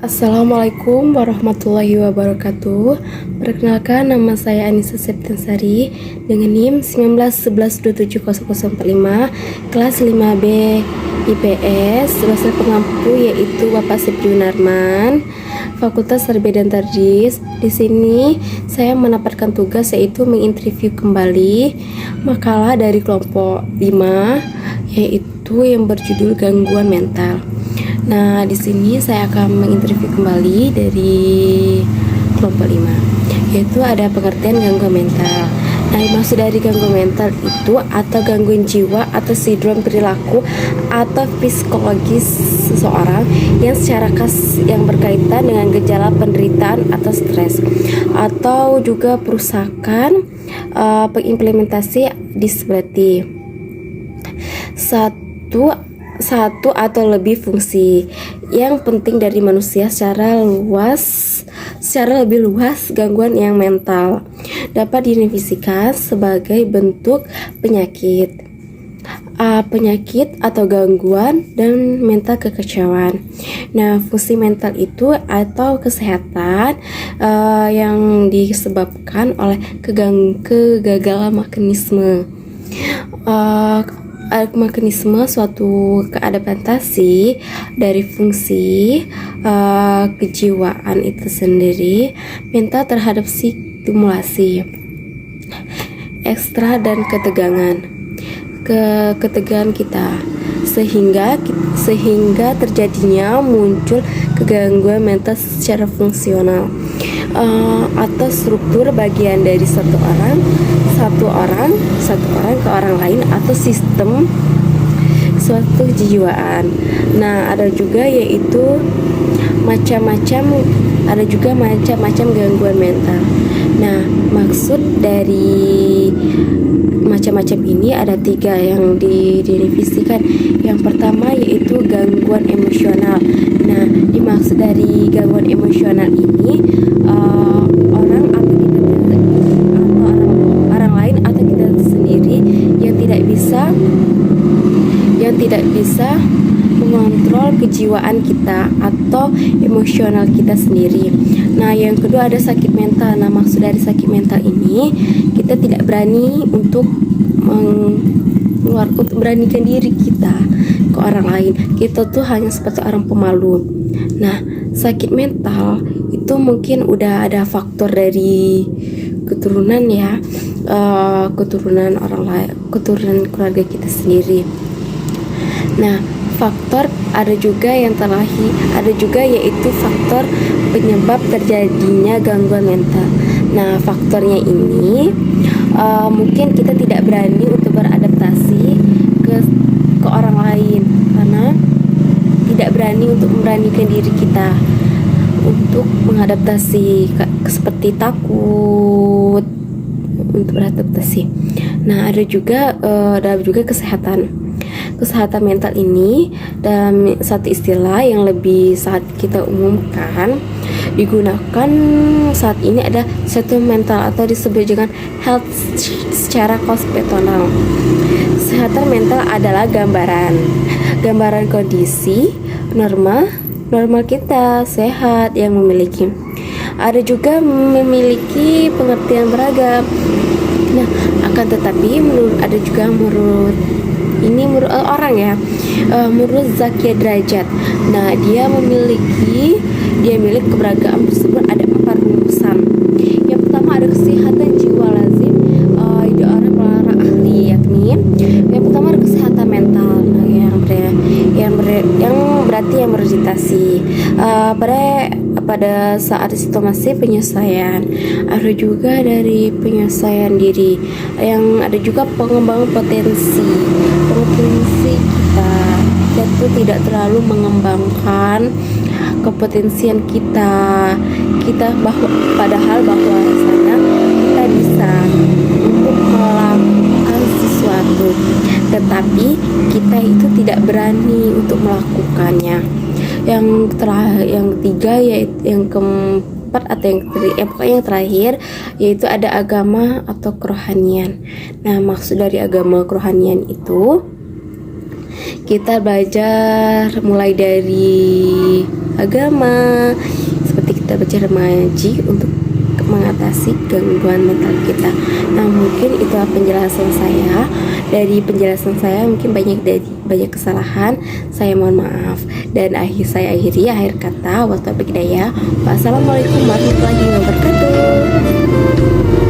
Assalamualaikum warahmatullahi wabarakatuh. Perkenalkan, nama saya Anissa Septiansari dengan NIM 1911270045, kelas 5B IPS. Dosen pengampu yaitu Bapak Septi Yunarman, Fakultas Terbiah dan Tardis. Di sini saya mendapatkan tugas yaitu menginterview kembali makalah dari kelompok 5 yaitu yang berjudul gangguan mental. Nah, di sini saya akan menginterview kembali dari kelompok 5, yaitu ada pengertian gangguan mental. Nah, maksud dari gangguan mental itu atau gangguan jiwa atau sindrom perilaku atau psikologis seseorang yang secara khas yang berkaitan dengan gejala penderitaan atau stres atau juga perusakan pengimplementasi disability. Satu atau lebih fungsi yang penting dari manusia secara lebih luas. Gangguan yang mental dapat didefinisikan sebagai bentuk penyakit atau gangguan dan mental kekacauan. Nah, fungsi mental itu atau kesehatan yang disebabkan oleh kegagalan mekanisme suatu keadaptasi dari fungsi kejiwaan itu sendiri mental terhadap stimulasi ekstra dan ketegangan kita sehingga terjadinya muncul kegangguan mental secara fungsional atau struktur bagian dari satu orang ke orang lain atau sistem suatu kejiwaan. Nah, ada juga macam-macam gangguan mental. Nah, maksud dari macam-macam ini ada 3 yang didefinisikan. Yang pertama yaitu gangguan emosional. Nah, dimaksud dari gangguan emosional ini orang lain atau kita sendiri yang tidak bisa mengontrol kejiwaan kita atau emosional kita sendiri. Nah, yang kedua ada sakit mental. Nah, maksud dari sakit mental ini kita tidak berani untuk beranikan diri kita ke orang lain. Kita tuh hanya seperti orang pemalu. Nah, sakit mental itu mungkin udah ada faktor dari keturunan ya, keturunan orang lain, keturunan keluarga kita sendiri. Nah, faktor ada juga yaitu faktor penyebab terjadinya gangguan mental. Nah, faktornya ini mungkin kita tidak berani untuk beradaptasi ke orang lain karena tidak berani untuk memberanikan diri kita untuk mengadaptasi, seperti takut untuk beradaptasi. Nah, ada juga kesehatan mental ini dan satu istilah yang lebih saat kita umumkan digunakan saat ini ada satu mental atau disebut dengan health secara konvensional. Kesehatan mental adalah gambaran kondisi normal kita sehat yang memiliki. Ada juga memiliki pengertian beragam. Nah, akan tetapi menurut orang ya, menurut Zakia Derajat. Nah, dia milik keberagaman tersebut ada 4 rumusan. Yang pertama ada kesehatan jiwa lazim, ide orang para ahli, yakni yang pertama ada kesehatan mental. Nah, yang berarti yang meditasi pada saat situasi penyelesaian. Ada juga dari penyelesaian diri, yang ada juga pengembangan potensi kita itu tidak terlalu mengembangkan kepotensian kita padahal rasanya kita bisa untuk melakukan sesuatu, tetapi kita itu tidak berani untuk melakukannya. Yang ketiga yaitu keempat atau pokoknya yang terakhir, yaitu ada agama atau kerohanian. Nah, maksud dari agama kerohanian itu kita belajar mulai dari agama, seperti kita baca remaji untuk mengatasi gangguan mental kita. Nah, mungkin itulah penjelasan saya. Dari penjelasan saya mungkin banyak kesalahan. Saya mohon maaf. Dan saya akhiri akhir kata. Wassalamualaikum warahmatullahi wabarakatuh.